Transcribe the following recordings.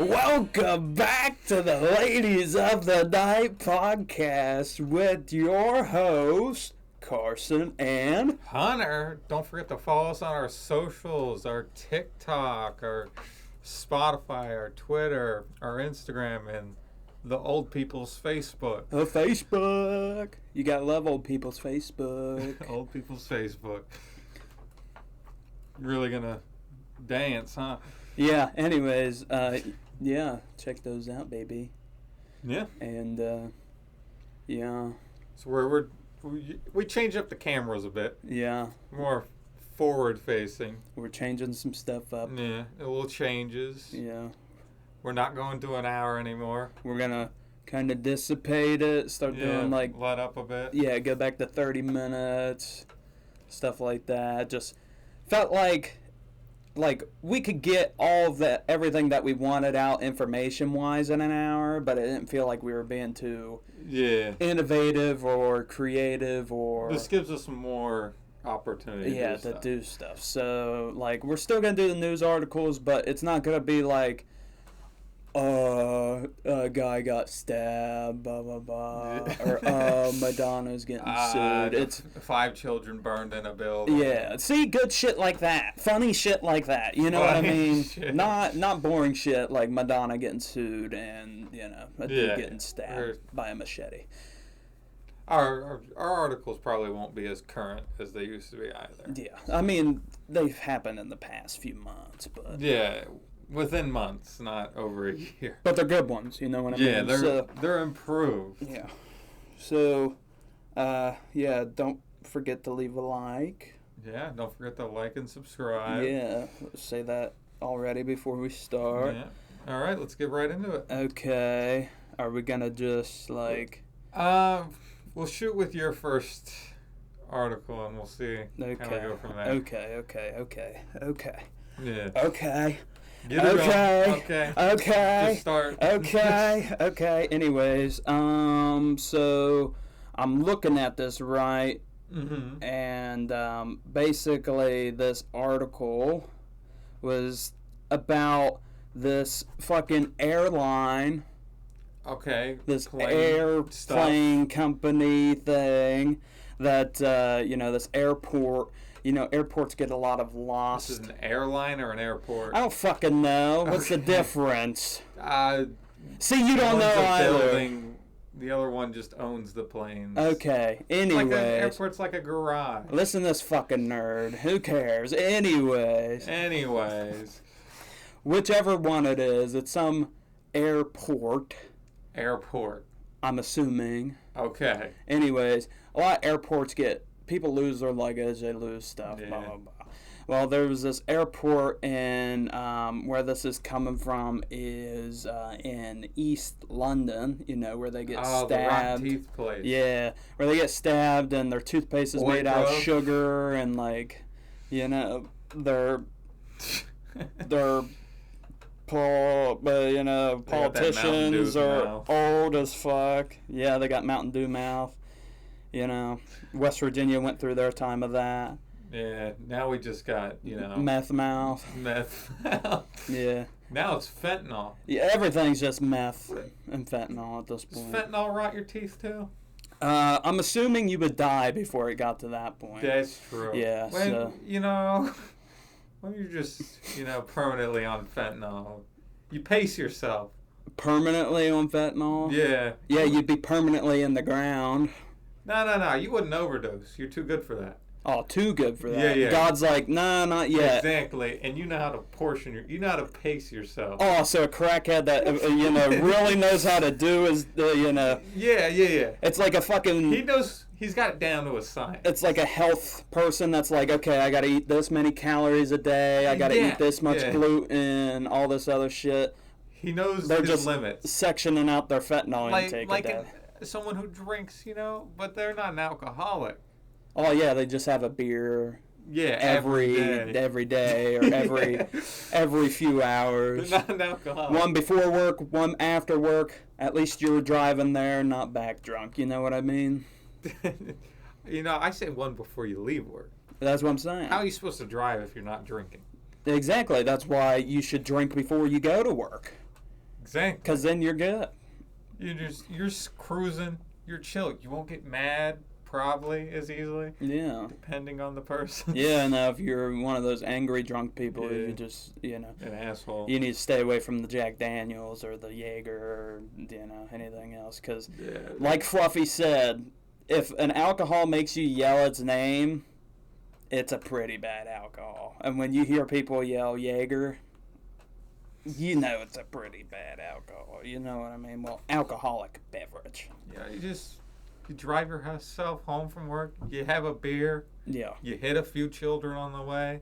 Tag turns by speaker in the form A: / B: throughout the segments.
A: Welcome back to the Ladies of the Night podcast with your hosts, Carson and
B: Hunter. Don't forget to follow us on our socials, our TikTok, our Spotify, our Twitter, our Instagram, and the old people's Facebook.
A: Facebook. You gotta love old people's Facebook.
B: Old people's Facebook. Really gonna dance, huh?
A: Yeah, anyways, yeah, check those out, baby.
B: Yeah.
A: And, yeah.
B: So we changed up the cameras a bit.
A: Yeah.
B: More forward facing.
A: We're changing some stuff up.
B: Yeah, a little changes.
A: Yeah.
B: We're not going to an hour anymore.
A: We're gonna kind of dissipate it, start doing like...
B: let up a bit.
A: Yeah, go back to 30 minutes, stuff like that. Just felt like we could get all of that, everything that we wanted out information-wise in an hour, but it didn't feel like we were being too innovative or creative or...
B: This gives us more opportunity
A: to do stuff. So, like, we're still going to do the news articles, but it's not going to be like, a guy got stabbed, blah, blah, blah, or, Madonna's getting sued. It's
B: 5 children burned in a building.
A: Yeah, see, good shit like that. Funny shit like that, you know what I mean? Shit. Not boring shit like Madonna getting sued and, a dude getting stabbed by a machete.
B: Our articles probably won't be as current as they used to be either.
A: Yeah, I mean, they've happened in the past few months, but...
B: Yeah, within months, not over a year.
A: But they're good ones, you know what I mean?
B: Yeah, they're improved.
A: Yeah. So, don't forget to leave a like.
B: Yeah, don't forget to like and subscribe.
A: Yeah, say that already before we start.
B: Yeah. All right, let's get right into it.
A: Okay. Are we going to just,
B: We'll shoot with your first article and we'll see how we go from there.
A: Okay.
B: Yeah.
A: Okay.
B: Okay. Just start.
A: Okay. Anyways, so I'm looking at this right, and basically this article was about this fucking airline.
B: Okay.
A: This airplane company thing that this airport. Airports get a lot of lost.
B: This is an airline or an airport?
A: I don't fucking know. What's the difference? See, you don't
B: know
A: either.
B: Building, the other one just owns the planes.
A: Okay. Anyways.
B: An airport's like a garage.
A: Listen to this fucking nerd. Who cares? Anyways. Whichever one it is, it's some airport. I'm assuming.
B: Okay.
A: Anyways, a lot of airports people lose their luggage, they lose stuff, blah, blah, blah. Well, there was this airport in, where this is coming from is in East London, where they get stabbed.
B: The rotten teeth place.
A: Yeah, where they get stabbed and their toothpaste is made out of sugar and, their politicians are old as fuck. Yeah, they got Mountain Dew mouth. West Virginia went through their time of that.
B: Yeah, now we just got,
A: meth mouth. Yeah.
B: Now it's fentanyl.
A: Yeah, everything's just meth and fentanyl at this point.
B: Does fentanyl rot your teeth too?
A: I'm assuming you would die before it got to that point.
B: That's true.
A: Yeah,
B: when you're just, permanently on fentanyl, you pace yourself.
A: Permanently on fentanyl?
B: Yeah.
A: Yeah, you'd be permanently in the ground.
B: No. You wouldn't overdose. You're too good for that.
A: Oh, too good for that.
B: Yeah.
A: God's like, nah, not yet.
B: Exactly. And you know how to you know how to pace yourself.
A: Oh, so a crackhead that, really knows how to do is,
B: Yeah.
A: It's like a fucking...
B: He knows, he's got it down to a science.
A: It's like a health person that's like, okay, I gotta eat this many calories a day, I gotta eat this much gluten, all this other shit.
B: He knows his limits.
A: Sectioning out their fentanyl intake a day.
B: Someone who drinks, but they're not an alcoholic.
A: Oh yeah, they just have a beer.
B: Yeah,
A: every day or every few hours.
B: They're not an alcoholic.
A: One before work, one after work. At least you were driving there, not back drunk. You know what I mean?
B: I say one before you leave work.
A: That's what I'm saying.
B: How are you supposed to drive if you're not drinking?
A: Exactly. That's why you should drink before you go to work.
B: Exactly.
A: Because then you're good.
B: You're cruising. You're chill. You won't get mad probably as easily,
A: Yeah.
B: depending on the person.
A: Yeah, now if you're one of those angry drunk people,
B: Yeah.
A: you just,
B: An asshole.
A: you need to stay away from the Jack Daniels or the Jaeger or, anything else. Because,
B: Yeah.
A: like Fluffy said, if an alcohol makes you yell its name, it's a pretty bad alcohol. And when you hear people yell Jaeger, you know it's a pretty bad alcohol. You know what I mean? Well, alcoholic beverage.
B: Yeah, you drive yourself home from work, you have a beer,
A: Yeah.
B: you hit a few children on the way.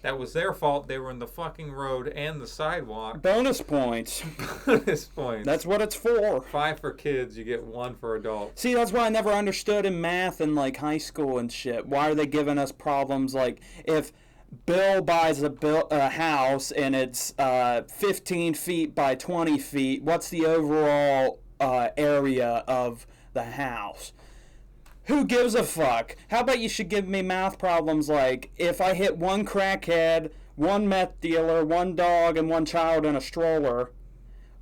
B: That was their fault. They were in the fucking road and the sidewalk.
A: Bonus points.
B: Bonus points.
A: That's what it's for.
B: 5 for kids, you get 1 for adults.
A: See, that's why I never understood in math and like high school and shit. Why are they giving us problems like if Bill buys a house and it's 15 feet by 20 feet, what's the overall area of the house? Who gives a fuck? How about you should give me math problems like if I hit one crackhead, one meth dealer, one dog, and one child in a stroller,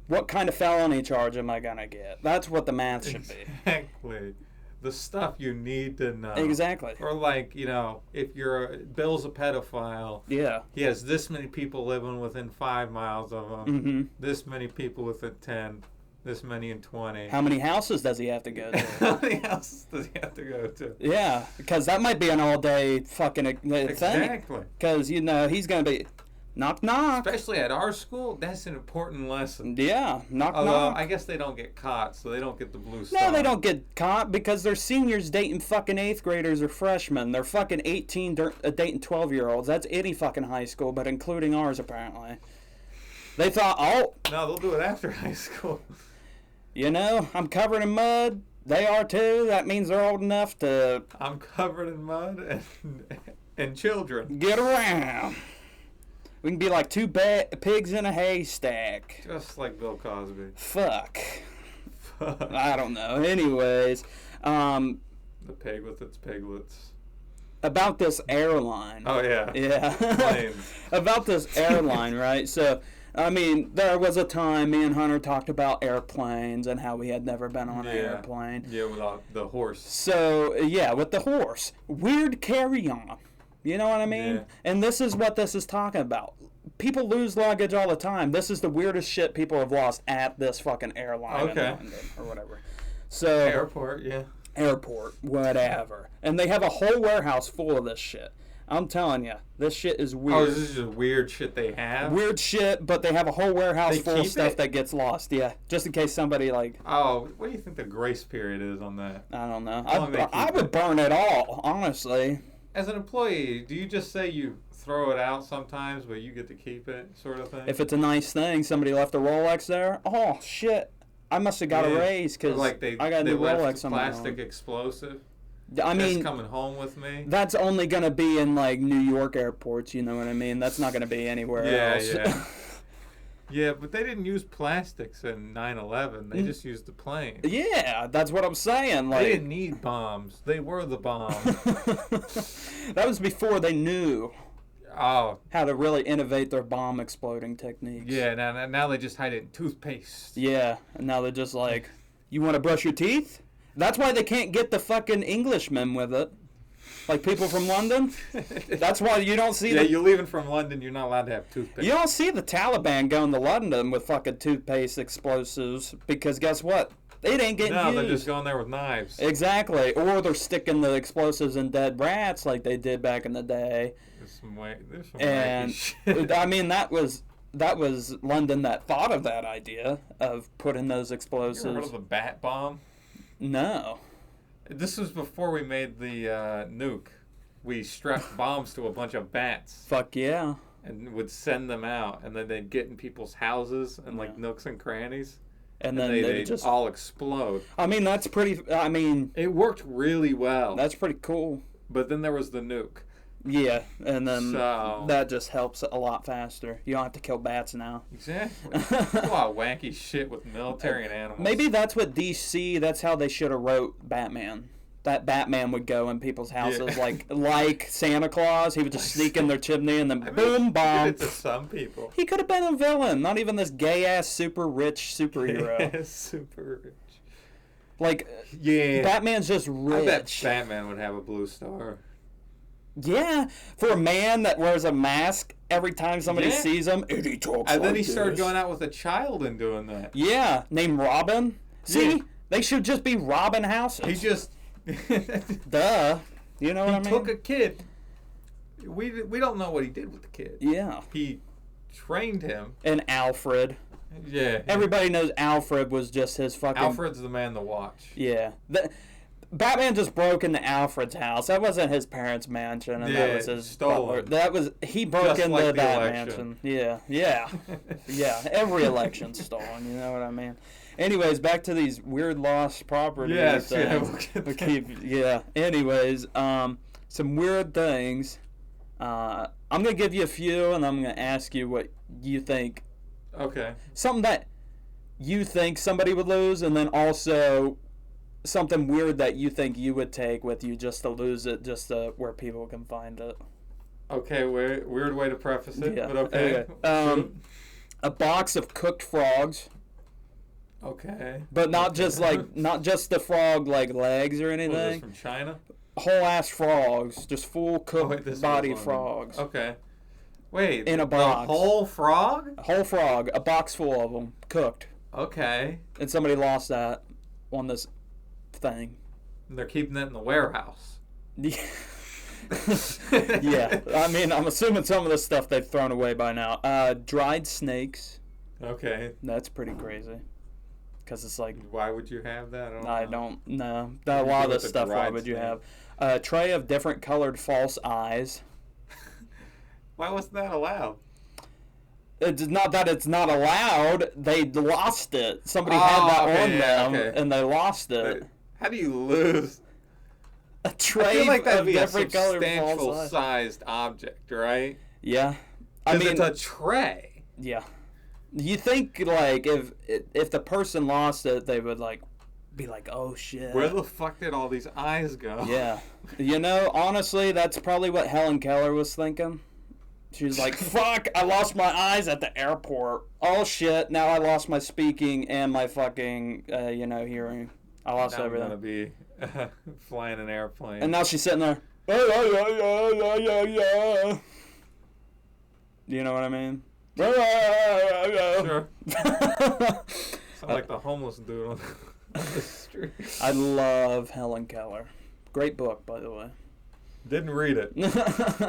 A: what kind of felony charge am I gonna get? That's what the math should be.
B: Exactly. The stuff you need to know.
A: Exactly.
B: Or like, if Bill's a pedophile,
A: Yeah.
B: he has this many people living within 5 miles of him,
A: Mm-hmm.
B: this many people within 10, this many in 20.
A: How many houses does he have to go to?
B: How many houses does he have to go to?
A: Yeah, because that might be an all-day fucking thing.
B: Exactly.
A: Because, he's going to be knock, knock.
B: Especially at our school, that's an important lesson.
A: Yeah, knock,
B: Although,
A: knock.
B: I guess they don't get caught, so they don't get the blue star.
A: No, they don't get caught because they're seniors dating fucking 8th graders or freshmen. They're fucking 18 dating 12-year-olds. That's any fucking high school, but including ours, apparently. They thought,
B: No, they'll do it after high school.
A: I'm covered in mud. They are too. That means they're old enough to
B: I'm covered in mud and children.
A: get around. We can be like two pigs in a haystack.
B: Just like Bill Cosby.
A: Fuck. I don't know. Anyways,
B: The pig with its piglets.
A: about this airline.
B: Oh, yeah.
A: Yeah.
B: Planes.
A: About this airline, right? So, there was a time me and Hunter talked about airplanes and how we had never been on an airplane.
B: Yeah, without the horse.
A: So, yeah, with the horse. Weird carry-on. You know what I mean?
B: Yeah.
A: And this is what this is talking about. People lose luggage all the time. This is the weirdest shit people have lost at this fucking airline in London or whatever. So
B: Airport, yeah.
A: Airport, whatever. And they have a whole warehouse full of this shit. I'm telling you, this shit is weird.
B: Oh, this is just weird shit they have?
A: Weird shit, but they have a whole warehouse
B: They
A: full of
B: keep
A: stuff
B: it?
A: that gets lost. Yeah, just in case somebody
B: Oh, what do you think the grace period is on that?
A: I don't know.
B: How long they keep
A: I would
B: it?
A: burn it all, honestly.
B: As an employee, do you just say you throw it out sometimes, but you get to keep it, sort of thing?
A: If it's a nice thing, somebody left a Rolex there. Oh shit! I must have got a raise
B: Or
A: because
B: like they
A: I got a new
B: left
A: Rolex on my
B: plastic
A: arm.
B: explosive.
A: I
B: That's
A: mean,
B: coming home with me.
A: that's only gonna be in like New York airports. You know what I mean? That's not gonna be anywhere else.
B: Yeah. Yeah, but they didn't use plastics in 9/11. They
A: Mm.
B: just used the plane.
A: Yeah, that's what I'm saying.
B: They
A: Like,
B: didn't need bombs. They were the bomb.
A: that was before they knew
B: Oh,
A: how to really innovate their bomb exploding techniques.
B: yeah. Now they just hide it in toothpaste.
A: Yeah, and now they're just like, you want to brush your teeth? That's why they can't get the fucking Englishmen with it. Like people from London. That's why you don't see
B: Yeah, you're leaving from London. You're not allowed to have toothpaste.
A: you don't see the Taliban going to London with fucking toothpaste explosives because guess what? It ain't getting
B: No,
A: used.
B: they're just going there with knives.
A: Exactly. Or they're sticking the explosives in dead rats like they did back in the day.
B: There's some wacky
A: And
B: shit.
A: I mean that was London that thought of that idea of putting those
B: You
A: explosives.
B: ever heard of the bat bomb?
A: No.
B: This was before we made the nuke. We strapped bombs to a bunch of bats
A: Fuck yeah.
B: and would send them out, and then they'd get in people's houses and like
A: Yeah.
B: nooks and crannies,
A: And
B: and
A: then
B: they'd
A: they just
B: all explode.
A: I mean that's pretty I mean
B: It worked really well,
A: that's pretty cool.
B: but then there was the nuke.
A: Yeah, and then
B: So-
A: that just helps a lot faster. You don't have to kill bats now.
B: Exactly. There's a lot of wacky shit with military and animals.
A: Maybe that's what DC. That's how they should have wrote Batman. that Batman would go in people's houses
B: Yeah.
A: like Santa Claus. He would just sneak in their chimney and then
B: I mean,
A: boom,
B: he did
A: bomb.
B: it to some people.
A: He could have been a villain, not even this gay ass super rich superhero.
B: Super rich.
A: Like
B: Yeah.
A: Batman's just rich.
B: I bet Batman would have a blue star.
A: Yeah, for a man that wears a mask every time somebody
B: Yeah.
A: sees him, and he talks
B: And then
A: like
B: he started
A: this.
B: going out with a child and doing that.
A: Yeah, named Robin. See,
B: Yeah.
A: they should just be Robin houses.
B: He just
A: Duh. You know what I mean?
B: took a kid. We don't know what he did with the kid.
A: Yeah.
B: He trained him.
A: And Alfred.
B: Yeah.
A: Everybody knows Alfred was just his fucking.
B: Alfred's the man to watch.
A: Yeah. Batman just broke into Alfred's house. That wasn't his parents' mansion, and that
B: Yeah,
A: was his
B: stolen.
A: butler. That was he broke
B: Just
A: into
B: like the
A: that
B: election.
A: mansion. Yeah, yeah, yeah. Every election's stolen. You know what I mean? Anyways, back to these weird lost property
B: Yes,
A: things.
B: yeah, we'll get
A: We
B: that.
A: keep, yeah. Anyways, some weird things. I'm gonna give you a few, and I'm gonna ask you what you think.
B: Okay.
A: Something that you think somebody would lose, and then also something weird that you think you would take with you just to lose it, just where people can find it.
B: Okay, weird way to preface it,
A: Yeah,
B: but okay.
A: okay. A box of cooked frogs,
B: Okay.
A: but not just the frog like legs or
B: What is this,
A: anything.
B: from China?
A: Whole ass frogs, just full
B: Oh,
A: cooked
B: wait, this
A: body
B: was on-
A: frogs.
B: Okay. Wait.
A: In a box.
B: The whole frog?
A: A whole frog, a box full of them, cooked,
B: Okay.
A: and somebody lost that on this thing.
B: And they're keeping that in the warehouse.
A: Yeah, I mean, I'm assuming some of this stuff they've thrown away by now. Dried snakes.
B: Okay.
A: That's pretty crazy. Because it's like,
B: Why would you have that?
A: I
B: know.
A: don't know.
B: do
A: A
B: you
A: lot
B: do
A: of
B: with
A: this
B: a
A: stuff, why
B: dried
A: would you
B: snake?
A: have? A tray of different colored false eyes.
B: Why wasn't that allowed?
A: It's not that it's not allowed. They lost it. Somebody had that
B: okay,
A: on
B: yeah,
A: them,
B: okay.
A: and they lost it.
B: How do you lose?
A: A
B: I
A: tray
B: feel like that'd
A: of
B: be a
A: different colored false
B: substantial
A: eyes.
B: sized object, right?
A: Yeah. I
B: Because
A: mean,
B: it's a tray.
A: yeah. You think like if the person lost it, they would like be like, oh shit.
B: Where the fuck did all these eyes go?
A: Yeah. You know, honestly, that's probably what Helen Keller was thinking. She was like, fuck, I lost my eyes at the airport. Oh shit, now I lost my speaking and my fucking, hearing. I lost
B: Now I'm
A: everything.
B: gonna be flying an airplane.
A: And now she's sitting there. You know what I mean?
B: Sure. Sound like the homeless dude on the street.
A: I love Helen Keller. Great book, by the way.
B: Didn't read it.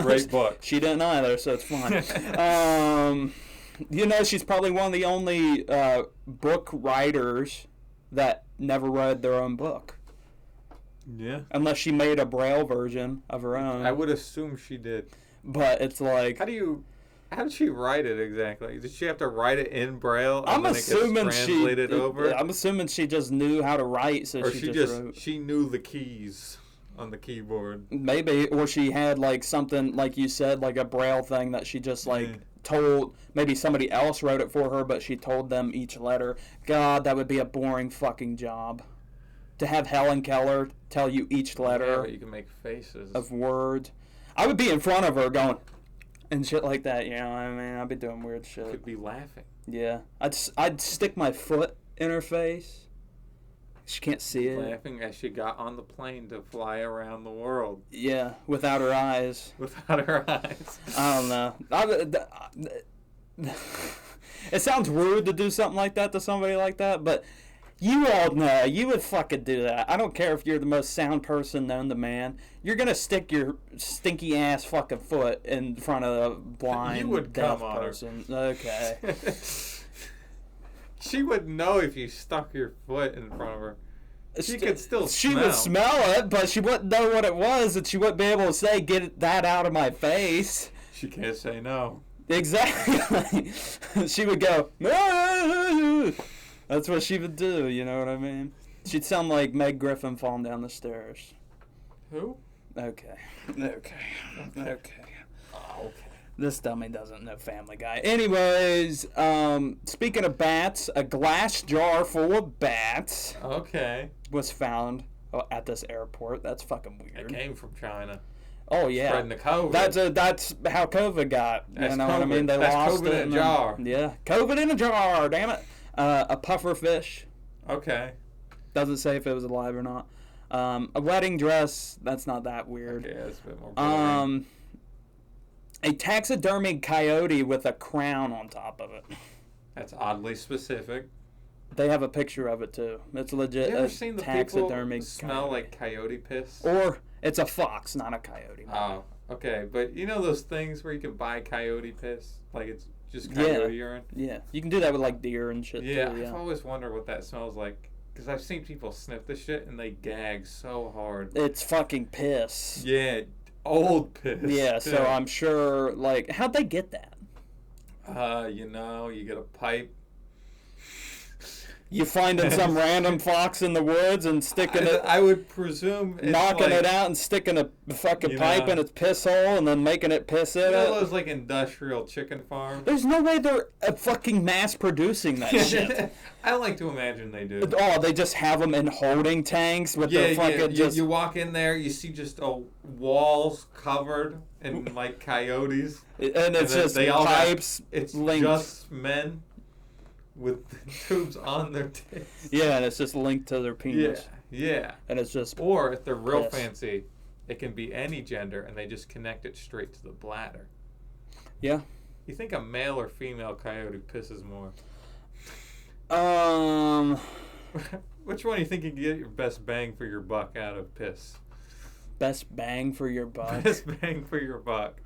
B: Great book.
A: She didn't either, so it's fine. She's probably one of the only book writers that never read their own book.
B: Yeah.
A: Unless she made a Braille version of her own.
B: I would assume she did.
A: But it's like...
B: How did she write it exactly? Did she have to write it in Braille and
A: I'm
B: then it gets
A: assuming
B: translated over?
A: I'm assuming she just knew how to write, so
B: Or
A: she just wrote.
B: she knew the keys on the keyboard.
A: Maybe, or she had like something, like you said, like a Braille thing that she just like
B: Yeah.
A: told, maybe somebody else wrote it for her, but she told them each letter. God, that would be a boring fucking job. To have Helen Keller tell you each
B: Yeah,
A: letter
B: but you can make faces.
A: of words. I would be in front of her going, and shit like that, you know what I mean? I'd be doing weird shit.
B: Could be laughing.
A: Yeah. I'd stick my foot in her face. She can't see it.
B: Laughing as she got on the plane to fly around the world
A: Yeah, without her eyes.
B: without her eyes.
A: I don't know. It sounds rude to do something like that to somebody like that, but you all know you would fucking do that. I don't care if you're the most sound person known to man. You're gonna stick your stinky ass fucking foot in front of a blind
B: You would
A: deaf
B: come on her.
A: person. Okay.
B: She would know if you stuck your foot in front of her. She could still
A: She would smell it, but she wouldn't know what it was, and she wouldn't be able to say, "Get that out of my face."
B: She can't say no.
A: Exactly. She would go, "Ah!" That's what she would do, you know what I mean? She'd sound like Meg Griffin falling down the stairs.
B: Who?
A: Okay.
B: Okay.
A: This dummy doesn't know Family Guy. Anyways, speaking of bats, a glass jar full of bats
B: Okay.
A: was found at this airport. That's fucking
B: It
A: weird.
B: came from China.
A: Oh yeah,
B: Spreading the COVID.
A: that's how COVID got.
B: That's
A: you know what I mean?
B: COVID.
A: They
B: That's
A: lost
B: COVID
A: it
B: in a
A: and
B: jar.
A: Yeah, COVID in a jar. Damn it. A puffer fish.
B: Okay.
A: Doesn't say if it was alive or not. A wedding dress. That's not that weird.
B: Okay, that's a bit more boring.
A: A taxidermied coyote with a crown on top of it.
B: That's oddly specific.
A: They have a picture of it too. It's legit.
B: You ever
A: a
B: seen the people
A: taxidermied
B: smell
A: coyote.
B: like coyote piss?
A: Or it's a fox, not a coyote.
B: Oh, okay. But you know those things where you can buy coyote piss? Like it's just coyote urine?
A: Yeah, you can do that with like deer and shit
B: Yeah,
A: too.
B: I've always wondered what that smells like. Because I've seen people sniff this shit and they gag so hard.
A: It's fucking piss.
B: Yeah, old piss.
A: Yeah, so
B: too.
A: I'm sure, like, how'd they get that?
B: You get a pipe.
A: You finding some random fox in the woods and sticking it,
B: I would presume it's
A: knocking
B: like,
A: it out and sticking a fucking
B: You
A: pipe
B: know.
A: in its piss hole and then making it piss
B: You
A: in
B: know
A: it?
B: those like industrial chicken farms?
A: There's no way they're fucking mass producing that shit.
B: I like to imagine they do.
A: Oh, they just have them in holding tanks with their fucking just...
B: You walk in there, you see just walls covered in like coyotes.
A: And it's
B: then
A: just
B: they all got-
A: pipes
B: It's
A: linked.
B: just men with tubes on their tits.
A: Yeah, and it's just linked to their
B: Yeah,
A: penis.
B: yeah.
A: And it's just...
B: Or if they're real
A: Piss.
B: fancy, it can be any gender and they just connect it straight to the bladder.
A: Yeah.
B: You think a male or female coyote pisses more? Which one do you think you can get your best bang for your buck out of piss?
A: Best bang for your buck.
B: Best bang for your buck.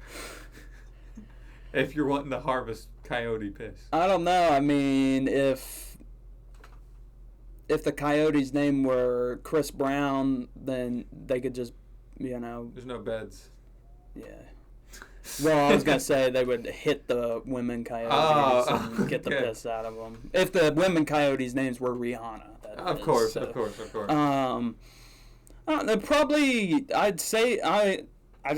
B: If you're wanting to harvest coyote piss.
A: I don't know. I mean, if the coyote's name were Chris Brown, then they could just, you know,
B: There's no beds.
A: yeah. Well, I was gonna say they would hit the women coyotes and get the
B: okay.
A: piss out of them. If the women coyotes' names were Rihanna, that
B: Of
A: is,
B: course,
A: so.
B: of course.
A: Probably I'd say I'd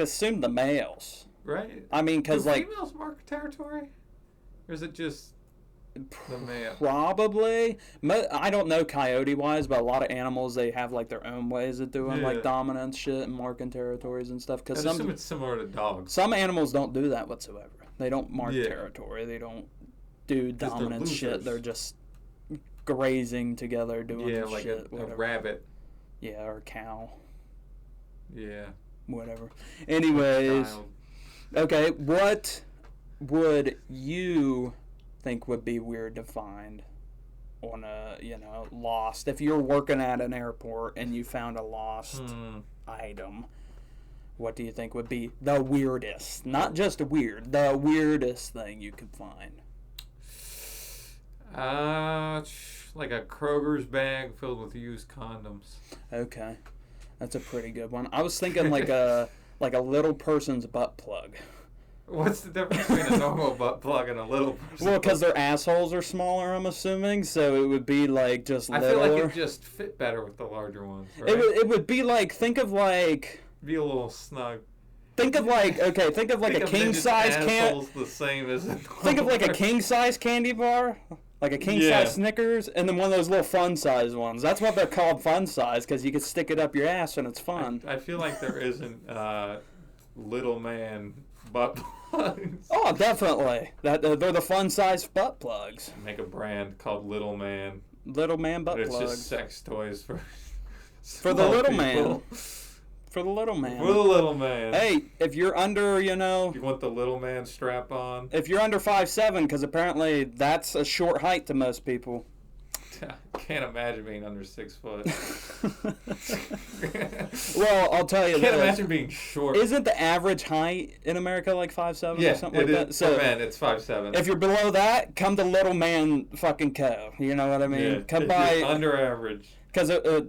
A: assume the males.
B: Right?
A: I mean,
B: Do
A: because like
B: females mark territory? Or is it just the male?
A: probably I don't know coyote wise, but a lot of animals they have like their own ways of doing
B: Yeah.
A: like dominance shit and marking territories and stuff.
B: I
A: Because
B: assume it's similar to dogs.
A: some animals don't do that whatsoever. They don't mark
B: Yeah.
A: territory. They don't do
B: 'Cause they're
A: dominance shit.
B: losers.
A: They're just grazing together, doing
B: Yeah, like
A: shit.
B: a
A: whatever.
B: rabbit.
A: Yeah, or a cow,
B: Yeah.
A: whatever. Anyways,
B: Child.
A: okay, what would you think would be weird to find on a, lost? If you're working at an airport and you found a lost item, what do you think would be the weirdest? Not just weird, the weirdest thing you could find.
B: Like a Kroger's bag filled with used condoms.
A: Okay, that's a pretty good one. I was thinking like a little person's butt plug.
B: What's the difference between a normal butt plug and a little person?
A: Well, because their assholes are smaller, I'm assuming, so it would be like just
B: I
A: littler.
B: feel like it just fit better with the larger ones, right?
A: It would be like think of like
B: Be a little snug.
A: a king size
B: assholes the same as a
A: think of like a king size candy bar, like a king
B: Yeah.
A: size Snickers, and then one of those little fun size ones. That's what they're called, fun size, because you can stick it up your ass and it's fun.
B: I feel like there isn't little man butt plugs.
A: Oh, definitely. They're the fun size butt plugs.
B: Make a brand called Little Man.
A: Little man butt
B: It's
A: plugs.
B: just sex toys for
A: For the
B: small
A: little
B: people.
A: For the little man.
B: For the little man.
A: Hey, if you're under,
B: You want the little man strap on?
A: if you're under 5'7", because apparently that's a short height to most people.
B: Can't imagine being under 6 foot.
A: Well, I'll tell you
B: Can't
A: this.
B: imagine being short.
A: Isn't the average height in America like 5'7"
B: Yeah,
A: or something
B: it
A: like
B: is.
A: that?
B: For men, it's 5'7".
A: If you're below that, come to Little Man fucking Co. You know what I mean?
B: Yeah,
A: Come
B: if
A: by,
B: you're under average,
A: because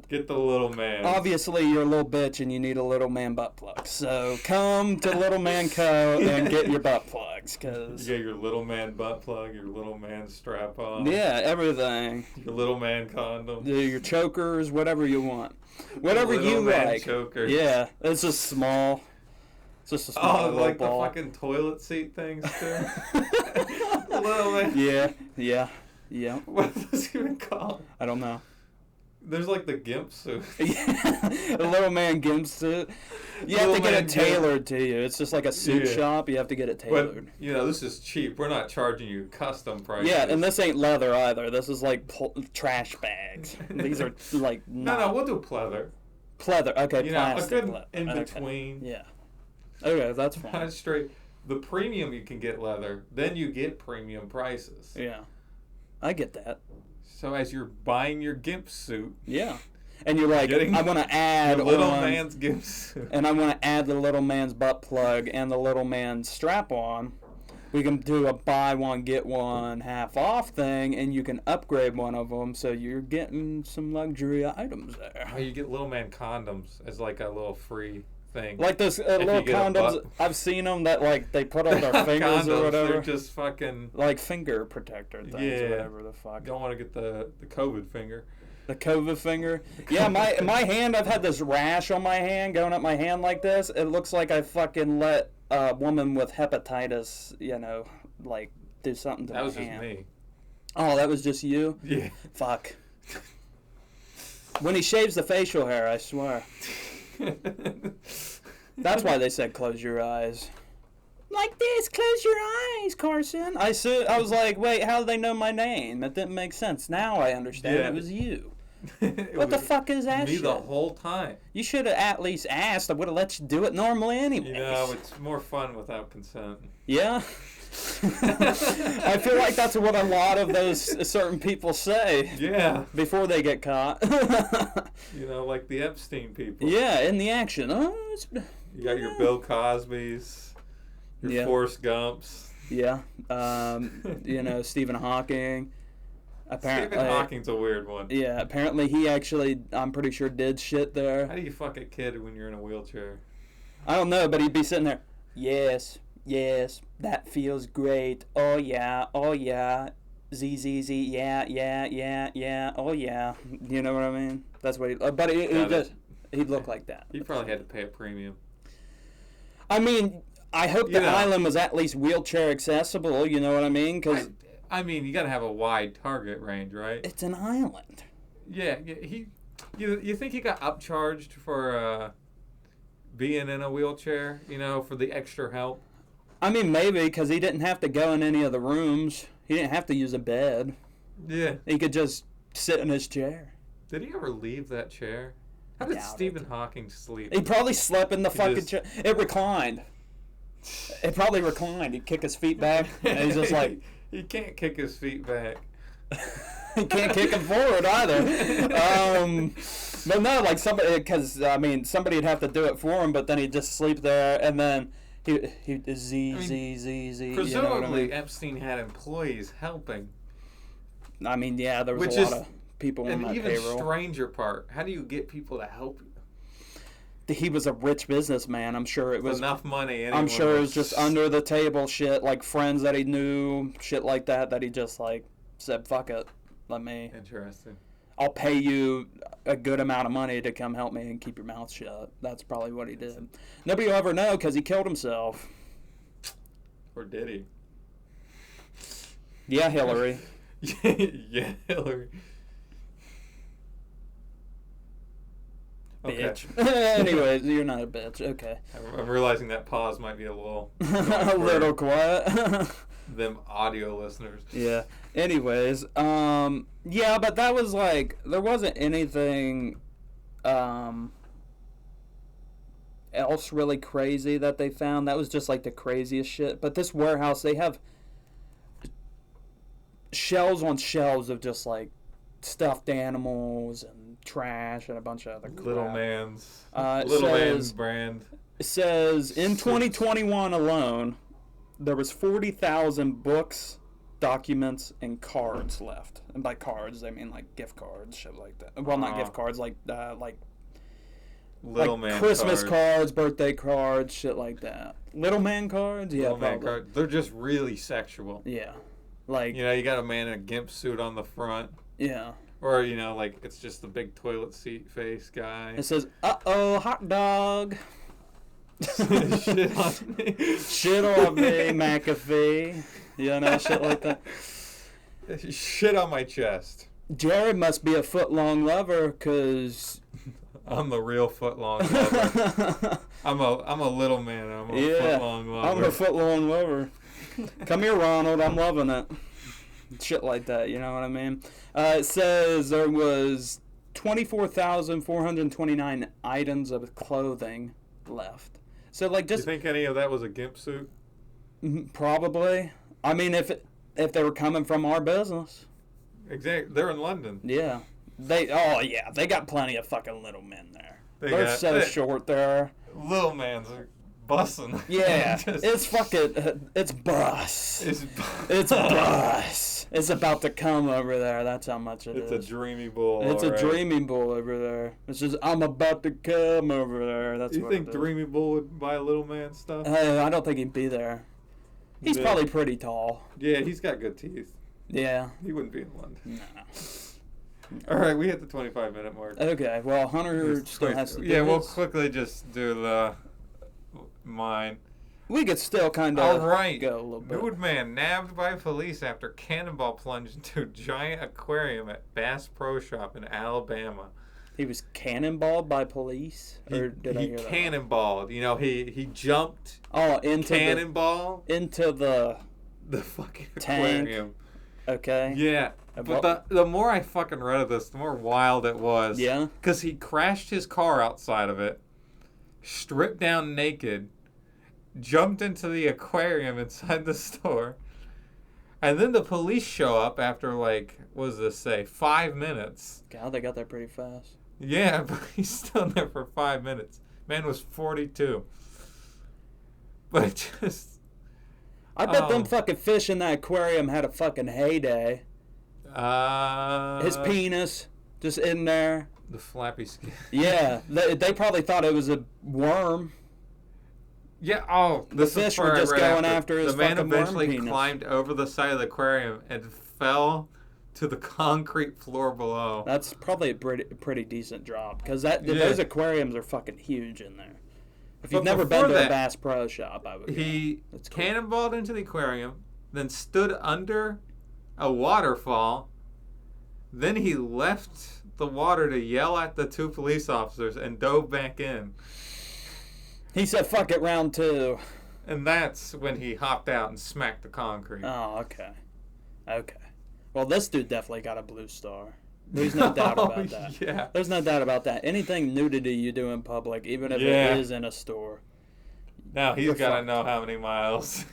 B: get the little man.
A: obviously you're a little bitch and you need a Little Man butt plug. So come to Little Man Co. and get your butt plugs,
B: You
A: because
B: get your little man butt plug, your little man strap on,
A: yeah, everything.
B: your little man condom.
A: Your chokers, whatever you want, whatever
B: Little
A: you
B: man
A: like.
B: choker.
A: Yeah, it's just small. It's just a small
B: Oh,
A: little
B: like
A: ball.
B: the fucking toilet seat things too. Little man.
A: Yeah.
B: What is this even called?
A: I don't know.
B: There's like the gimp suit.
A: A little man gimp suit. You have
B: Little
A: to get
B: man
A: it tailored to you. It's just like a suit shop. You have to get it
B: But
A: tailored.
B: this is cheap. We're not charging you custom prices.
A: Yeah, and this ain't leather either. This is like trash bags. These are like
B: no, we'll do pleather.
A: Pleather. Okay,
B: A
A: plastic.
B: good
A: leather.
B: in
A: Okay.
B: between.
A: Yeah. Okay, that's
B: Not
A: fine.
B: straight. The premium you can get leather, then you get premium prices.
A: Yeah, I get that.
B: So as you're buying your gimp suit,
A: Yeah, and you're like,
B: Getting
A: I want to add
B: the little
A: on,
B: man's gimp suit.
A: and I want to add the little man's butt plug and the little man's strap on. We can do a buy one get one half off thing, and you can upgrade one of them, so you're getting some luxury items there.
B: Or you get little man condoms as like a little free thing.
A: Like those little
B: you get a
A: condoms.
B: butt-
A: I've seen them that like they put on their fingers
B: Condoms,
A: or whatever.
B: They're just fucking.
A: Like finger protector things,
B: Yeah.
A: or whatever the fuck.
B: Don't want to get the COVID finger.
A: The COVID finger. Yeah, my hand. I've had this rash on my hand, going up my hand like this. It looks like I fucking let a woman with hepatitis, like do something to
B: That
A: my
B: was just
A: hand.
B: me.
A: Oh, that was just you.
B: Yeah.
A: Fuck. When he shaves the facial hair, I swear. That's why they said close your eyes. Like this, close your eyes, Carson. I was like, wait, how do they know my name? That didn't make sense. Now I understand
B: Yeah.
A: it was you.
B: It
A: What the
B: was
A: fuck is that
B: Me
A: shit?
B: the whole time.
A: You should have at least asked. I would have let you do it normally anyway.
B: It's more fun without consent.
A: Yeah. I feel like that's what a lot of those certain people say
B: Yeah.
A: before they get caught.
B: Like the Epstein people.
A: Yeah, in the action. Oh, it's,
B: You got your Bill Cosby's, your
A: Yeah.
B: Forrest Gumps.
A: yeah. Stephen Hawking. Apparently,
B: Stephen Hawking's a weird one.
A: Yeah, apparently he actually, I'm pretty sure, did shit
B: How
A: there.
B: do you fuck a kid when you're in a wheelchair?
A: I don't know, but he'd be sitting there. Yes, that feels great. Oh yeah, Z, yeah, oh yeah. You know what I mean? That's what he. But he
B: Got
A: just,
B: it.
A: he'd look like that.
B: You probably had to pay a premium.
A: I mean, I hope the
B: You know.
A: island was at least wheelchair accessible. You know what I mean? Because
B: I mean, you got to have a wide target range, right?
A: it's an island.
B: Yeah. You think he got upcharged for being in a wheelchair? For the extra help.
A: I mean, maybe because he didn't have to go in any of the rooms. He didn't have to use a bed.
B: Yeah.
A: He could just sit in his chair.
B: Did he ever leave that chair? How
A: I
B: did
A: doubt
B: Stephen Hawking sleep?
A: He probably slept in the
B: He
A: fucking
B: just-
A: chair. It reclined. It probably reclined. He'd kick his feet back, and he's just like,
B: He can't kick his feet back.
A: he can't kick him forward either. But no, like somebody'd have to do it for him, but then he'd just sleep there, and then he Z.
B: Presumably,
A: You know what I mean?
B: Epstein had employees helping.
A: I mean, yeah, there was
B: Which
A: a
B: is-
A: lot of people on
B: And
A: that
B: even
A: payroll.
B: stranger part, how do you get people to help you?
A: He was a rich businessman. I'm sure it was.
B: Enough money.
A: I'm
B: anyone
A: sure it
B: would-
A: was just under the table shit, like friends that he knew, shit like that. That he just like said, "Fuck it,
B: Interesting.
A: I'll pay you a good amount of money to come help me and keep your mouth shut." That's probably what he did. Nobody will ever know because he killed himself.
B: Or did he?
A: Yeah, Hillary.
B: Yeah, Hillary. Okay.
A: Bitch. Anyways, you're not a bitch. Okay.
B: I'm realizing that pause might be a little
A: A little quiet.
B: them audio listeners.
A: Yeah. Anyways, yeah, but that was like there wasn't anything else really crazy that they found. That was just like the craziest shit. But this warehouse, they have shelves on shelves of just like stuffed animals and trash and a bunch of other crap.
B: Little man's
A: It
B: little man's
A: says-
B: brand.
A: It says in 2021 alone, there was 40,000 books, documents, and cards left. And by cards, they mean like gift cards, shit like that. Well, not gift cards, like
B: Little man
A: Christmas
B: cards.
A: cards, birthday cards, shit like that. Little man cards, yeah,
B: Little man
A: probably.
B: cards. They're just really sexual.
A: Yeah, like
B: You got a man in a gimp suit on the front.
A: yeah.
B: Or, like it's just the big toilet seat face guy.
A: It says, "Uh-oh, hot dog."
B: Shit on me.
A: Shit on me, McAfee. Shit like that.
B: Shit on my chest.
A: Jared must be a foot-long lover, cause
B: I'm the real foot-long lover. I'm a little man. I'm a foot-long lover.
A: I'm a foot-long lover. Come here, Ronald. I'm loving it. Shit like that, you know what I mean? It says there was 24,429 items of clothing left. So, like,
B: Do you
A: just
B: think any of that was a gimp suit?
A: probably. I mean, if they were coming from our business,
B: Exactly. They're in London.
A: yeah. They got plenty of fucking little men there.
B: They
A: They're
B: got-
A: so
B: they-
A: short there.
B: Little man's are bussing.
A: Yeah,
B: Just-
A: it's fucking, it's bus.
B: It's
A: It's bus. It's about to come over there. That's how much it is.
B: It's a dreamy bull.
A: It's
B: all
A: a
B: right.
A: dreamy bull over there. It's just, I'm about to come over there. That's
B: You
A: what
B: think
A: it is.
B: Dreamy Bull would buy little man stuff?
A: I don't think he'd be there. He's
B: Yeah.
A: probably pretty tall.
B: Yeah, he's got good teeth.
A: Yeah.
B: He wouldn't be in London.
A: No.
B: All right, we hit the 25-minute mark.
A: Okay. Well, Hunter still has to do
B: Yeah, we'll
A: his.
B: quickly just do the mine.
A: We could still kind
B: All
A: of
B: right.
A: go a little bit.
B: Nude man nabbed by police after cannonball plunge into giant aquarium at Bass Pro Shop in Alabama.
A: He was cannonballed by police, or did I
B: he
A: hear that?
B: cannonballed. You know, he jumped
A: Oh, into
B: cannonball
A: the
B: the fucking
A: Tank.
B: aquarium.
A: okay.
B: Yeah.
A: Well-
B: But the more I fucking read of this, the more wild it was.
A: Yeah.
B: Because he crashed his car outside of it, stripped down naked, jumped into the aquarium inside the store, and then the police show up after, like, what does this say, 5 minutes.
A: God, they got there pretty fast.
B: Yeah, but he's still in there for 5 minutes. Man was 42. But it just...
A: I bet them
B: Oh.
A: fucking fish in that aquarium had a fucking heyday. His penis just in there.
B: The flappy skin.
A: Yeah, they probably thought it was a worm.
B: Yeah, oh, this
A: fish
B: is
A: were
B: where I
A: just
B: read
A: going
B: after.
A: after his
B: The man
A: fucking worm
B: eventually
A: penis.
B: climbed over the side of the aquarium and fell to the concrete floor below.
A: That's probably a pretty decent drop because
B: Yeah.
A: those aquariums are fucking huge in there. If you've
B: But
A: never been
B: before
A: to a
B: that,
A: Bass Pro Shop, I would.
B: He
A: That's cool.
B: cannonballed into the aquarium, then stood under a waterfall. Then he left the water to yell at the two police officers and dove back in.
A: He said, "Fuck it, round 2."
B: And that's when he hopped out and smacked the concrete.
A: Oh, okay. Okay. Well, this dude definitely got a blue star. There's no doubt about that.
B: Yeah.
A: There's no doubt about that. Anything nudity you do in public, even if
B: Yeah.
A: it is in a store.
B: Now he's
A: You're
B: got to
A: fucked.
B: know how many miles.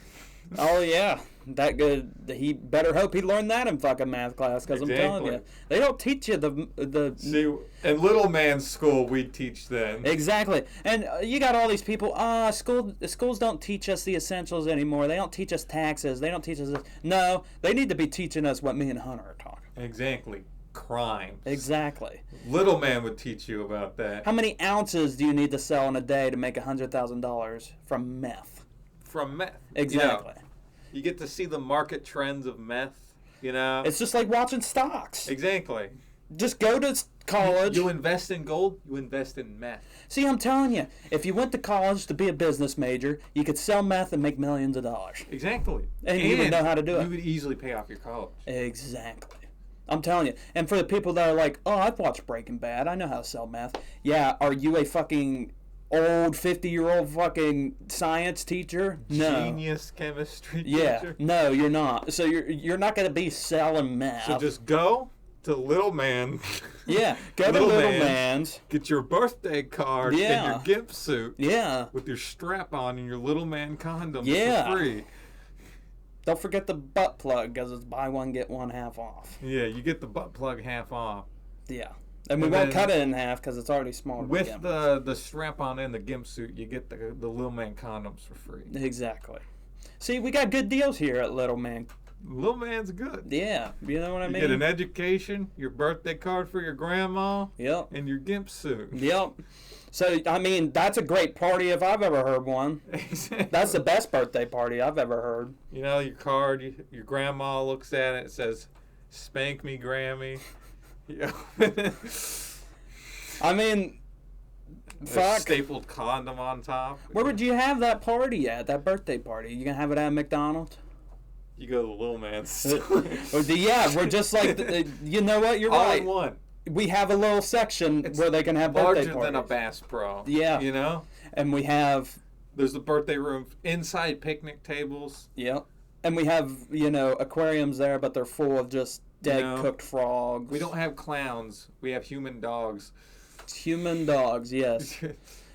A: Oh, yeah. That good. He better hope he learned that in fucking math class because I'm telling you.
B: Exactly.
A: They don't teach you the
B: See, in little man's school, we teach then.
A: Exactly. And you got all these people, schools don't teach us the essentials anymore. They don't teach us taxes. They don't teach us this. No, they need to be teaching us what me and Hunter are talking.
B: Exactly. Crime.
A: Exactly.
B: Little man would teach you about that.
A: How many ounces do you need to sell in a day to make $100,000 from meth?
B: From meth.
A: Exactly.
B: You get to see the market trends of meth, you know?
A: It's just like watching stocks.
B: Exactly.
A: Just go to college.
B: You invest in gold, you invest in meth.
A: See, I'm telling you, if you went to college to be a business major, you could sell meth and make millions of dollars.
B: Exactly.
A: And you would know how to do it.
B: You would easily pay off your college.
A: Exactly. I'm telling you. And for the people that are like, oh, I've watched Breaking Bad. I know how to sell meth. Yeah, are you a fucking old 50-year-old fucking science teacher? No.
B: Genius chemistry
A: Yeah.
B: teacher.
A: No, you're not. So you're not going to be selling meth.
B: So just go to Little Man.
A: yeah. Go to
B: Little
A: Little
B: Man's.
A: Man's.
B: Get your birthday card
A: Yeah.
B: and your gimp suit
A: Yeah.
B: with your strap on and your Little Man condoms
A: Yeah.
B: for free.
A: Don't forget the butt plug because it's buy one, get one half off.
B: Yeah, you get the butt plug half off.
A: Yeah. And we
B: And
A: won't
B: then
A: cut it in half because it's already small. to
B: With
A: begin
B: the strap on and the gimp suit, you get the Little Man condoms for free.
A: Exactly. See, we got good deals here at Little Man.
B: Little Man's good.
A: Yeah. You know what I
B: You
A: mean?
B: get an education, your birthday card for your grandma,
A: Yep.
B: and your gimp suit.
A: Yep. So, I mean, that's a great party if I've ever heard one.
B: Exactly.
A: That's the best birthday party I've ever heard.
B: You know, your card, your grandma looks at it, it says, "Spank me, Grammy." You know,
A: I mean,
B: a
A: fuck.
B: stapled condom on top.
A: Where would you have that party at, that birthday party? You going to have it at McDonald's?
B: You go to the little man's
A: Yeah, we're just like, you know what? You're
B: all
A: right.
B: in one.
A: We have a little section
B: It's
A: where they can have birthday
B: larger
A: parties.
B: than a Bass Pro.
A: Yeah.
B: You know?
A: And we have,
B: There's the birthday room, inside picnic tables.
A: yeah, and we have, aquariums there, but they're full of just dead cooked frogs.
B: We don't have clowns. We have human dogs.
A: Human dogs, yes.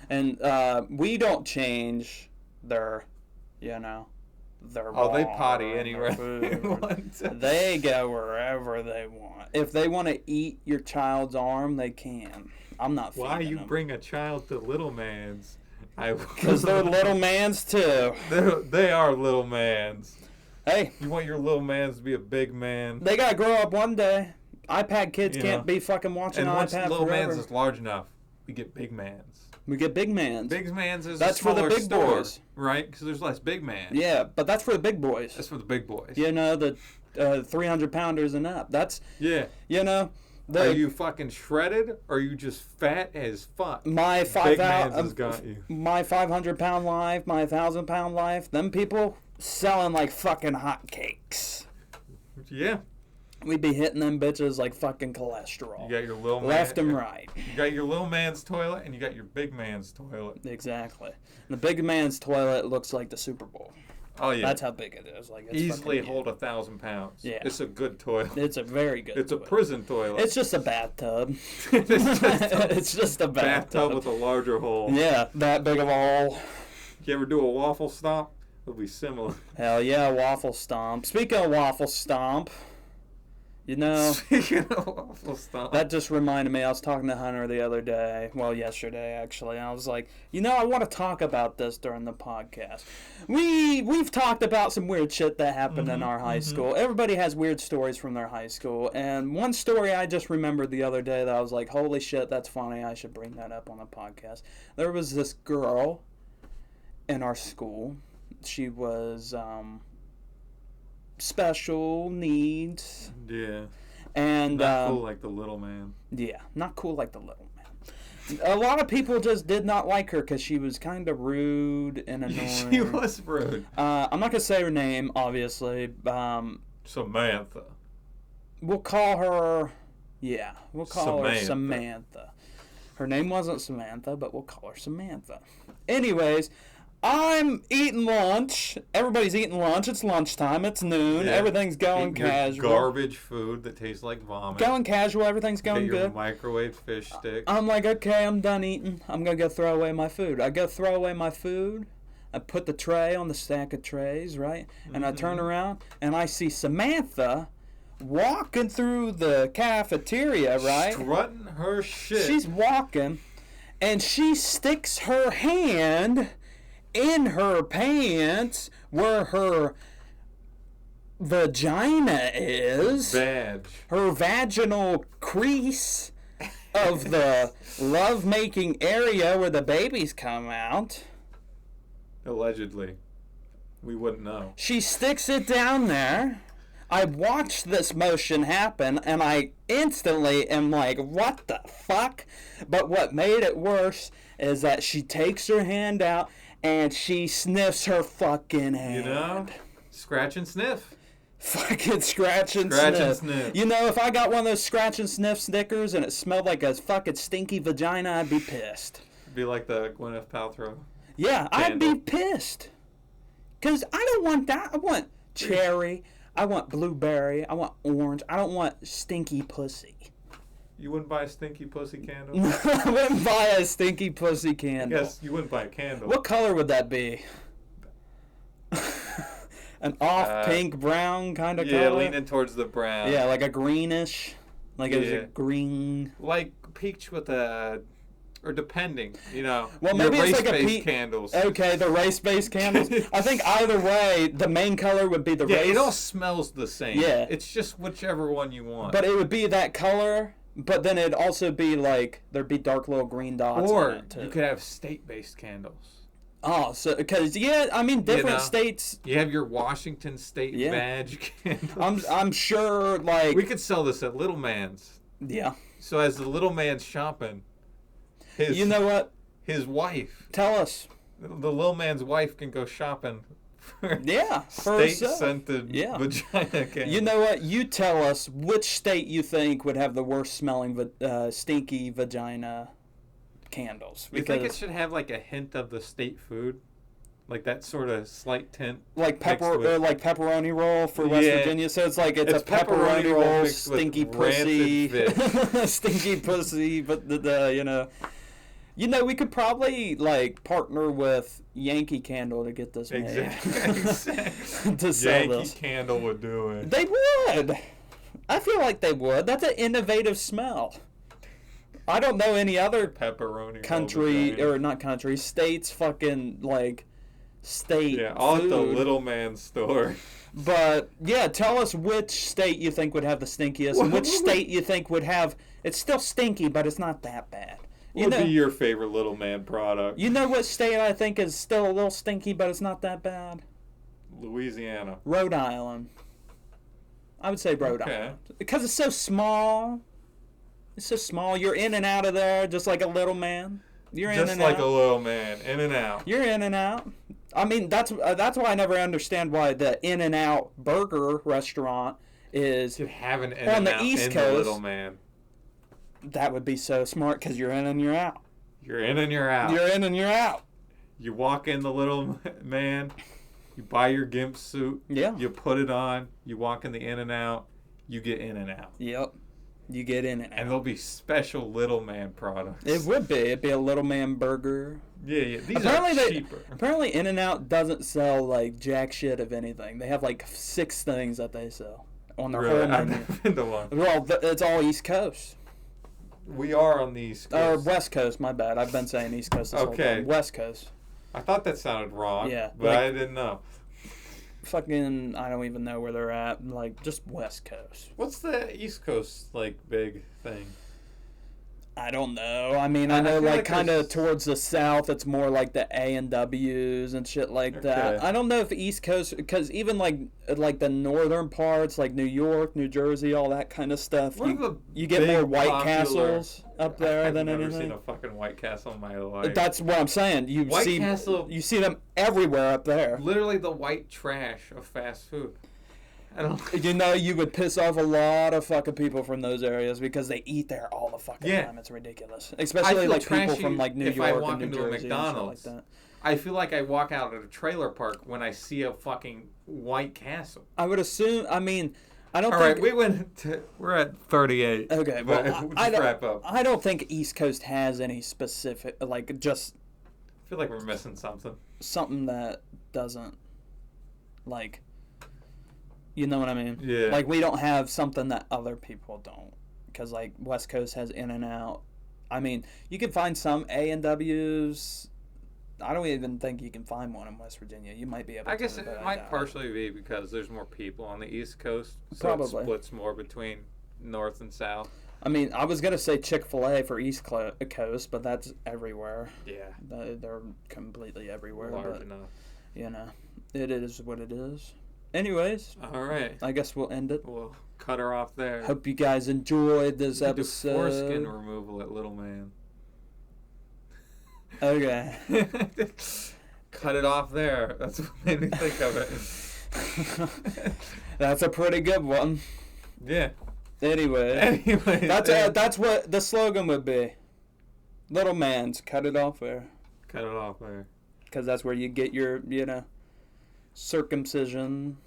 A: And we don't change their, their
B: Oh, they
A: water
B: potty
A: and
B: anywhere
A: their
B: they
A: food.
B: want to.
A: They go wherever they want. If they want to eat your child's arm, they can. I'm not feeding
B: Why you
A: them.
B: bring a child to little man's?
A: Because they're little mans too.
B: They are little mans.
A: Hey,
B: You want your little mans to be a big man.
A: they gotta grow up one day. iPad kids
B: You
A: can't
B: know.
A: be fucking watching
B: And once
A: iPad
B: little
A: forever.
B: mans is large enough, we get big mans.
A: We get big mans.
B: Big mans is
A: That's
B: a
A: for the
B: smaller
A: big
B: store,
A: boys.
B: right? Because there's less big man.
A: Yeah, but that's for the big boys.
B: That's for the big boys.
A: The 300 pounders and up. That's
B: Yeah.
A: the
B: Are you fucking shredded or are you just fat as fuck?
A: my
B: Big mans has got you.
A: my 500-pound life, my 1,000-pound life. Them people selling like fucking hotcakes.
B: Yeah.
A: We be hitting them bitches like fucking cholesterol.
B: You got your little man.
A: Left and right.
B: You got your little man's toilet and you got your big man's toilet.
A: Exactly. The big man's toilet looks like the Super Bowl.
B: Oh yeah.
A: That's how big it is. Like it's
B: Easily
A: fucking
B: hold 1,000 pounds.
A: Yeah.
B: It's a good toilet.
A: huge. It's a very good.
B: It's a
A: toilet.
B: prison toilet.
A: It's just a bathtub.
B: It's just a
A: It's just a
B: bathtub with a larger hole.
A: Yeah, that big of a hole.
B: You ever do a waffle stomp? It'll be similar.
A: Hell yeah, waffle stomp. Speaking of waffle stomp,
B: Speaking of waffle stomp.
A: that just reminded me. I was talking to Hunter the other day. Well, yesterday actually. And I was like, I want to talk about this during the podcast. We've talked about some weird shit that happened in our high school. Everybody has weird stories from their high school, and one story I just remembered the other day that I was like, holy shit, that's funny. I should bring that up on the podcast. There was this girl in our school. She was special needs,
B: Yeah.
A: and
B: Not cool like the little man.
A: yeah, not cool like the little man. A lot of people just did not like her because she was kind of rude and annoying.
B: She was rude.
A: I'm not gonna say her name, obviously.
B: Samantha.
A: We'll call her. Yeah, we'll call her
B: Samantha.
A: Samantha. Her name wasn't Samantha, but we'll call her Samantha. Anyways, I'm eating lunch. Everybody's eating lunch. It's lunchtime. It's noon.
B: Yeah.
A: Everything's going
B: Eating your
A: casual.
B: garbage food that tastes like vomit.
A: Going casual. Everything's
B: Get
A: going
B: your
A: good.
B: microwave fish stick.
A: I'm like, okay, I'm done eating. I'm going to go throw away my food. I go throw away my food. I put the tray on the stack of trays, right? And I turn around and I see Samantha walking through the cafeteria, right?
B: Strutting her shit.
A: She's walking and she sticks her hand in her pants where her vagina is.
B: Badge.
A: Her vaginal crease of the love-making area where the babies come out.
B: Allegedly. We wouldn't know.
A: She sticks it down there. I watched this motion happen and I instantly am like, what the fuck? But what made it worse is that she takes her hand out and she sniffs her fucking hand.
B: You know? Scratch and sniff.
A: Fucking scratch and
B: Scratch
A: sniff.
B: and sniff.
A: You know, if I got one of those scratch and sniff stickers and it smelled like a fucking stinky vagina, I'd be pissed.
B: Be like the Gwyneth Paltrow.
A: Yeah, I'd be
B: Candle.
A: pissed. Because I don't want that. I want cherry. I want blueberry. I want orange. I don't want stinky pussy.
B: You wouldn't buy a stinky pussy candle?
A: I wouldn't buy a stinky pussy candle.
B: Yes, you wouldn't buy a candle.
A: What color would that be? An off pink brown kind of
B: Yeah,
A: color?
B: leaning towards the brown.
A: Yeah, like a greenish. Like it was
B: Yeah.
A: a green.
B: Like peach with a, or depending,
A: Well,
B: your
A: maybe it's like a
B: race-based
A: peach.
B: candles.
A: Okay, the race-based candles. I think either way, the main color would be the
B: Yeah,
A: race.
B: it all smells the same.
A: Yeah.
B: It's just whichever one you want.
A: But it would be that color, but then it'd also be like, there'd be dark little green dots
B: or
A: in it, too.
B: you could have state-based candles.
A: Oh, so, because, yeah, I mean, different
B: know?
A: states,
B: You have your Washington State
A: Yeah.
B: badge candles.
A: I'm sure, like,
B: We could sell this at Little Man's.
A: yeah.
B: So as the Little Man's shopping, his
A: You know what?
B: his wife,
A: Tell us.
B: the Little Man's wife can go shopping for
A: Yeah, for herself.
B: state-scented
A: Yeah.
B: vagina candles.
A: You know what? You tell us which state you think would have the worst smelling, stinky vagina candles.
B: You think it should have like a hint of the state food, like that sort of slight tint,
A: like
B: mixed with-
A: like pepperoni roll for West
B: Yeah.
A: Virginia. So it's like it's
B: It's
A: a pepperoni
B: pepperoni roll
A: roll,
B: mixed with
A: stinky
B: rancid
A: pussy, stinky pussy. But you know, we could probably like partner with Yankee Candle to get this made.
B: Exactly.
A: To sell
B: Yankee
A: this.
B: Candle would do it.
A: They would. I feel like they would. That's an innovative smell. I don't know any other
B: Pepperoni
A: country
B: roll
A: or not country states fucking like state
B: yeah, all at the
A: food.
B: little man store.
A: But yeah, tell us which state you think would have the stinkiest and which state you think would have it's still stinky but it's not that bad.
B: What would be your favorite little man product?
A: You know what state I think is still a little stinky but it's not that bad?
B: Louisiana.
A: Rhode Island. I would say Rhode
B: Okay.
A: Island. Because it's so small. It's so small. You're in and out of there just like a little man. You're in
B: Just
A: and
B: like
A: out.
B: a little man, in and out.
A: You're in and out. I mean, that's why I never understand why the In-N-Out Burger restaurant is.
B: You have an in
A: On
B: and
A: the
B: out
A: East
B: in
A: Coast-
B: the little man.
A: That would be so smart because you're in and you're out.
B: You're in and you're out.
A: You're in and you're out.
B: You walk in the little man. You buy your gimp suit.
A: Yeah.
B: You put it on. You walk in the in and out. You get in and out.
A: Yep. You get in and out.
B: And there'll be special little man products.
A: It would be. It'd be a little man burger.
B: Yeah. These
A: Apparently
B: are
A: they-
B: cheaper.
A: Apparently, In-N-Out doesn't sell like jack shit of anything. They have like 6 things that they sell on their
B: Really,
A: whole
B: I've
A: menu.
B: never been to one.
A: Well, it's all East Coast.
B: We are on the East
A: Or
B: Coast.
A: West Coast, my bad. I've been saying East Coast this whole
B: Okay.
A: time. West Coast.
B: I thought that sounded wrong.
A: Yeah,
B: But
A: like-
B: I didn't know.
A: Fucking, I don't even know where they're at. Like, just West Coast.
B: What's the East Coast like big thing?
A: I don't know. I mean, I
B: I
A: know
B: feel
A: like
B: like
A: kind of
B: there's-
A: towards the south, it's more like the A&Ws and shit like that.
B: Okay.
A: I don't know if East Coast, because even like the northern parts, like New York, New Jersey, all that kind of stuff,
B: What are the
A: you get
B: big
A: more White
B: popular-
A: Castles up there
B: I've
A: than
B: never
A: anything.
B: seen a fucking White Castle in my life.
A: That's what I'm saying.
B: White Castle-
A: You see them everywhere up there.
B: Literally the white trash of fast food. I don't.
A: You know, you would piss off a lot of fucking people from those areas because they eat there all the fucking
B: Yeah.
A: time. It's ridiculous.
B: I
A: Especially
B: feel
A: like people
B: trashy
A: from like New
B: if I
A: York
B: walk
A: and New
B: into a
A: Jersey and shit like
B: McDonald's.
A: that.
B: I feel like I walk out at a trailer park when I see a fucking White Castle.
A: I would assume. I mean, I don't
B: All
A: think.
B: right, we're at 38.
A: Okay,
B: But
A: well,
B: we'll
A: I
B: just
A: don't.
B: wrap up.
A: I don't think East Coast has any specific like just
B: I feel like we're missing something.
A: something that doesn't like. You know what I mean?
B: Yeah.
A: Like we don't have something that other people don't, because like West Coast has In-N-Out. I mean, you can find some A&Ws. I don't even think you can find one in West Virginia. You might be able.
B: I guess
A: to,
B: it
A: but I
B: might
A: doubt it.
B: partially be because there's more people on the East Coast, so
A: Probably.
B: it splits more between North and South.
A: I mean, I was gonna say Chick-fil-A for East Coast, but that's everywhere.
B: Yeah,
A: They're completely everywhere.
B: large
A: But
B: enough.
A: you know, it is what it is. Anyways,
B: All right,
A: I guess we'll end it.
B: we'll cut her off there.
A: Hope you guys enjoyed this
B: We could do foreskin
A: episode.
B: removal at Little Man.
A: Okay.
B: Cut it off there. That's what made me think of it.
A: That's a pretty good one.
B: Yeah.
A: Anyway,
B: Anyway,
A: that's what the slogan would be. Little man's cut it off there,
B: cut it off there.
A: because that's where you get your circumcision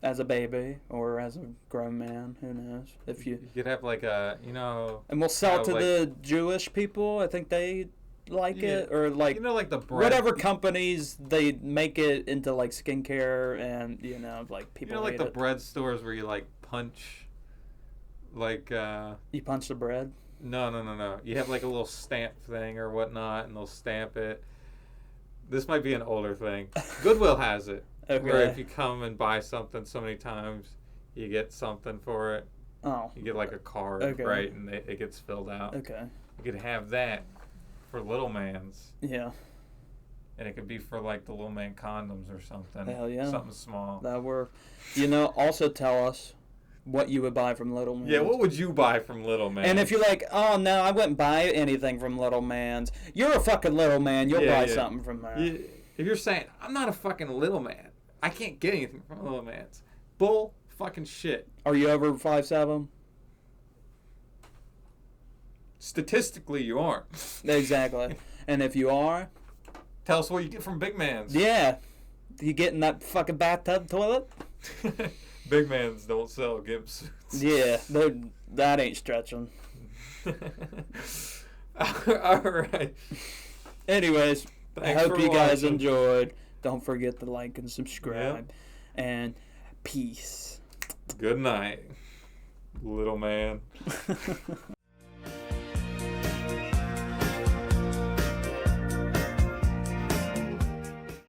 A: as a baby or as a grown man. Who knows? If you
B: You could have like a,
A: and we'll sell
B: how,
A: to
B: like-
A: the Jewish people. I think they like
B: Yeah.
A: it, or like
B: like the bread.
A: whatever companies they make it into like skincare and like people
B: like
A: hate
B: the
A: it.
B: bread stores where you like punch, like
A: You punch the bread.
B: no. You have like a little stamp thing or whatnot, and they'll stamp it. This might be an older thing. Goodwill has it. Where
A: Okay.
B: if you come and buy something so many times, you get something for it.
A: Oh.
B: You get like a card,
A: Okay.
B: right? And it gets filled out.
A: Okay.
B: You could have that for little man's.
A: Yeah.
B: And it could be for like the little man condoms or something.
A: Hell yeah.
B: Something small.
A: That work. Also tell us what you would buy from Little Man's.
B: Yeah, what would you buy from Little Man?
A: And if you're like, oh no, I wouldn't buy anything from Little Man's, you're a fucking little man. You'll
B: Yeah,
A: buy
B: yeah.
A: something from there.
B: If you're saying, I'm not a fucking little man, I can't get anything from a little man. Bull fucking shit.
A: Are you over 5'7"?
B: Statistically, you aren't.
A: Exactly. And if you are,
B: Tell us what you get from big mans.
A: yeah, you get in that fucking bathtub toilet?
B: Big mans don't sell gimp suits.
A: Yeah, that ain't stretching.
B: All right.
A: Anyways,
B: Thanks
A: I hope
B: for
A: you guys
B: watching.
A: enjoyed. Don't forget to like and subscribe.
B: Yep.
A: And peace.
B: Good night, little man.